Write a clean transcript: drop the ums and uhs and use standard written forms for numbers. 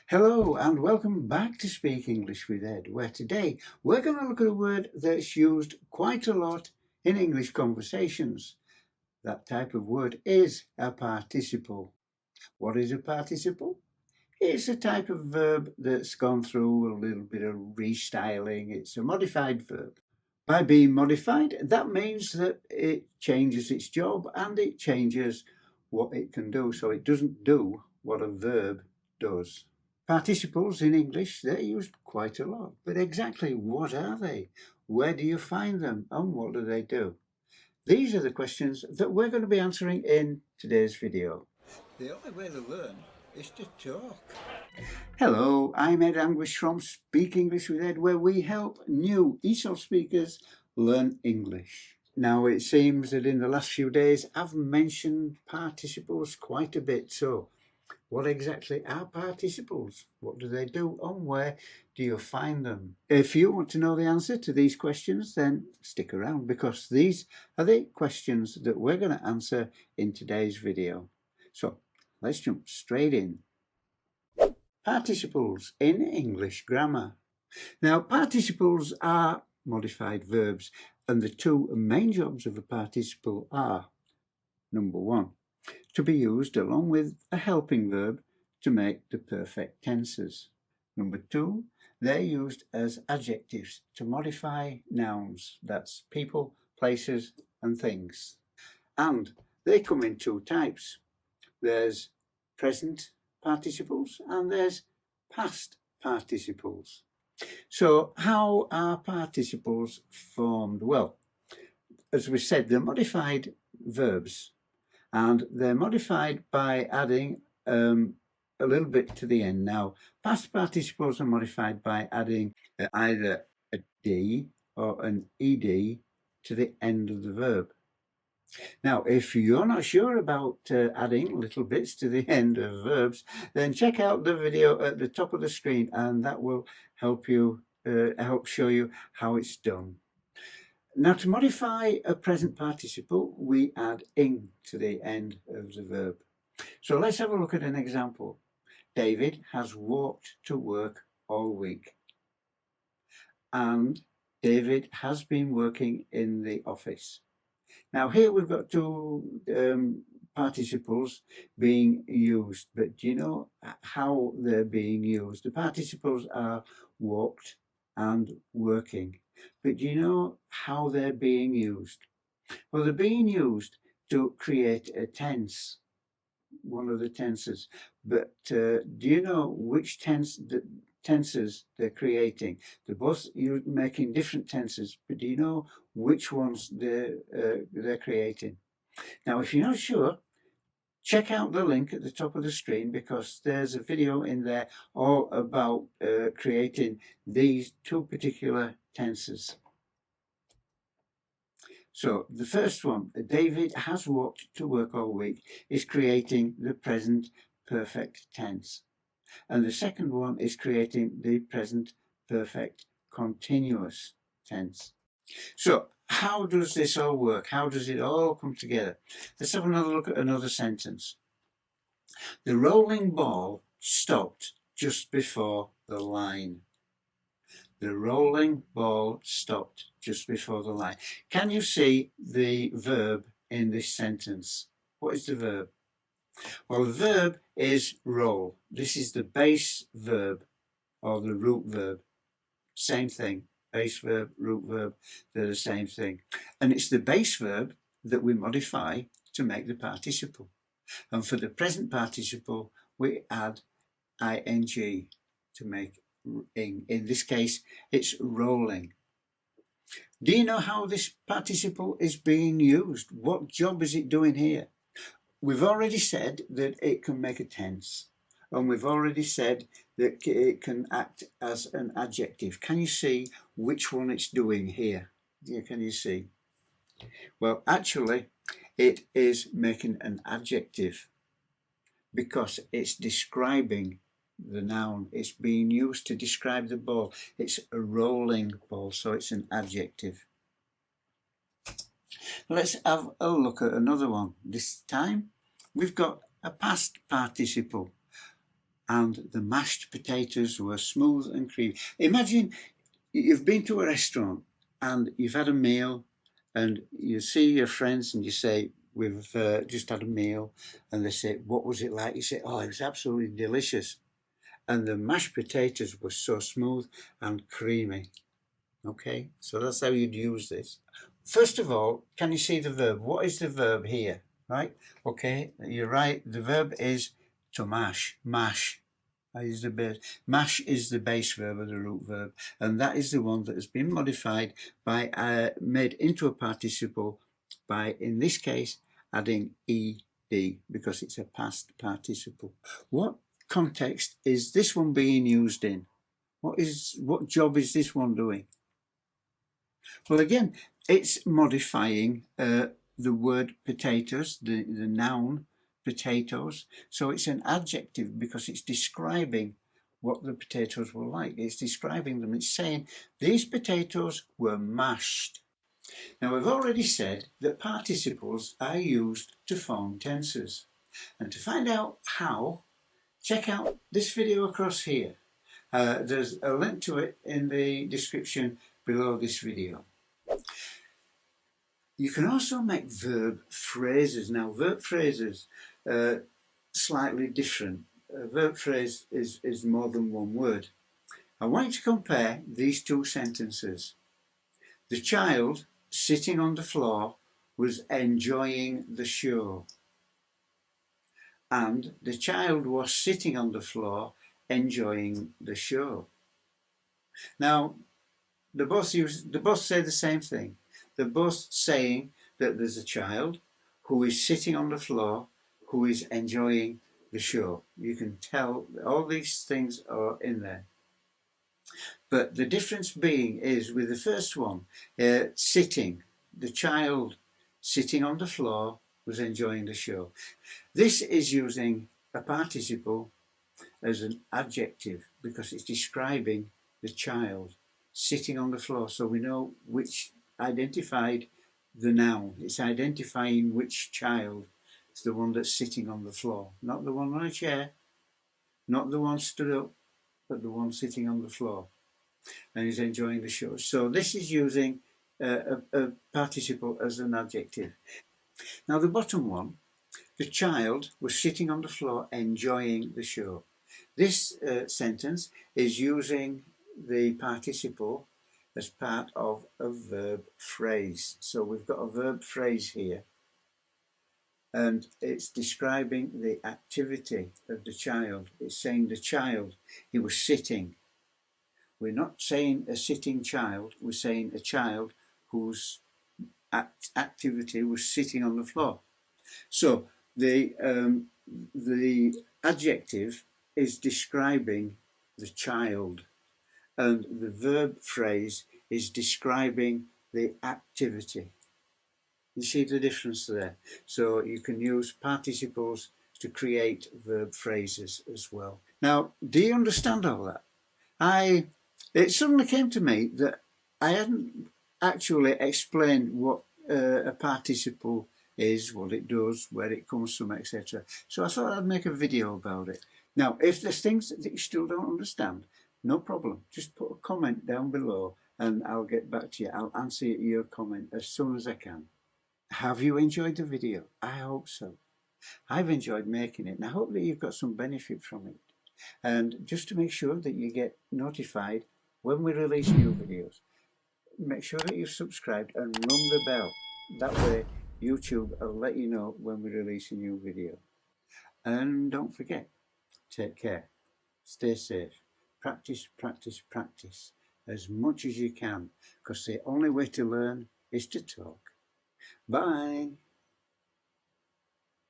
Hello and welcome back to Speak English with Ed, where today we're going to look at a word that's used quite a lot in English conversations. That type of word is a participle. What is a participle? It's a type of verb that's gone through a little bit of restyling. It's a modified verb. By being modified, that means that it changes its job and it changes what it can do. So it doesn't do what a verb does. Participles in English, they're used quite a lot, but exactly what are they? Where do you find them and what do they do? These are the questions that we're going to be answering in today's video. The only way to learn is to talk. Hello, I'm Ed Anguish from Speak English with Ed, where we help new ESOL speakers learn English. Now, it seems that in the last few days I've mentioned participles quite a bit, so what exactly are participles? What do they do and where do you find them? If you want to know the answer to these questions, then stick around because these are the questions that we're going to answer in today's video. So let's jump straight in. Participles in English grammar. Now, participles are modified verbs, and the two main jobs of a participle are: number one, to be used along with a helping verb to make the perfect tenses. Number two, they're used as adjectives to modify nouns, that's people, places and things. And they come in two types. There's present participles and there's past participles. So how are participles formed? Well, as we said, they're modified verbs, and they're modified by adding a little bit to the end. Now, past participles are modified by adding either a D or an ED to the end of the verb. Now, if you're not sure about adding little bits to the end of verbs, then check out the video at the top of the screen, and that will help show you how it's done. Now, to modify a present participle, we add ing to the end of the verb. So let's have a look at an example. David has walked to work all week. And David has been working in the office. Now here we've got two participles being used, but do you know how they're being used? The participles are walked and working, but do you know how they're being used? Well, they're being used to create a tense, one of the tenses, but do you know which tenses they're creating? They're both making different tenses, but do you know which ones they're creating? Now, if you're not sure, check out the link at the top of the screen because there's a video in there all about creating these two particular tenses. So the first one, David has walked to work all week, is creating the present perfect tense. And the second one is creating the present perfect continuous tense. So how does this all work? How does it all come together? Let's have another look at another sentence. The rolling ball stopped just before the line. The rolling ball stopped just before the line. Can you see the verb in this sentence? What is the verb? Well, the verb is roll. This is the base verb or the root verb. Same thing. Base verb, root verb, they're the same thing. And it's the base verb that we modify to make the participle. And for the present participle, we add ing to make ing. In this case, it's rolling. Do you know how this participle is being used? What job is it doing here? We've already said that it can make a tense, and we've already said that it can act as an adjective. Can you see which one it's doing here? Yeah, can you see? Well, actually, it is making an adjective because it's describing the noun. It's being used to describe the ball. It's a rolling ball, so it's an adjective. Let's have a look at another one. This time we've got a past participle. and the mashed potatoes were smooth and creamy. Imagine you've been to a restaurant and you've had a meal and you see your friends and you say, we've just had a meal, and they say, what was it like? You say, oh, it was absolutely delicious. And the mashed potatoes were so smooth and creamy. Okay, so that's how you'd use this. First of all, can you see the verb? What is the verb here? Right? Okay, you're right. The verb is to mash. Mash is the base. Mash is the base verb of the root verb, and that is the one that has been modified by made into a participle by, in this case, adding ed because it's a past participle. What context is this one being used in? What job is this one doing? Well, again, it's modifying the word potatoes, the noun potatoes. So it's an adjective because it's describing what the potatoes were like. It's describing them. It's saying these potatoes were mashed. Now, we've already said that participles are used to form tenses. And to find out how, check out this video across here. There's a link to it in the description below this video. You can also make verb phrases. Now, verb phrases are slightly different. A verb phrase is more than one word. I want you to compare these two sentences. The child sitting on the floor was enjoying the show. And the child was sitting on the floor enjoying the show. Now, they both say the same thing. They're both saying that there's a child who is sitting on the floor who is enjoying the show. You can tell all these things are in there. But the difference being is with the first one, sitting, the child sitting on the floor was enjoying the show. This is using a participle as an adjective because it's describing the child sitting on the floor. So we know which identified the noun. It's identifying which child is the one that's sitting on the floor, not the one on a chair, not the one stood up, but the one sitting on the floor and is enjoying the show. So this is using a participle as an adjective. Now the bottom one, the child was sitting on the floor enjoying the show. This sentence is using the participle as part of a verb phrase. So we've got a verb phrase here, and it's describing the activity of the child. It's saying the child, he was sitting. We're not saying a sitting child, we're saying a child whose activity was sitting on the floor. So the adjective is describing the child, and the verb phrase is describing the activity. You see the difference there? So you can use participles to create verb phrases as well. Now, do you understand all that? It suddenly came to me that I hadn't actually explained what a participle is, what it does, where it comes from, etc. So I thought I'd make a video about it. Now, if there's things that you still don't understand, no problem. Just put a comment down below and I'll get back to you. I'll answer your comment as soon as I can. Have you enjoyed the video? I hope so. I've enjoyed making it and I hope that you've got some benefit from it. And just to make sure that you get notified when we release new videos, make sure that you've subscribed and rung the bell. That way YouTube will let you know when we release a new video. And don't forget, take care, stay safe, practice, practice, practice as much as you can, because the only way to learn is to talk. Bye.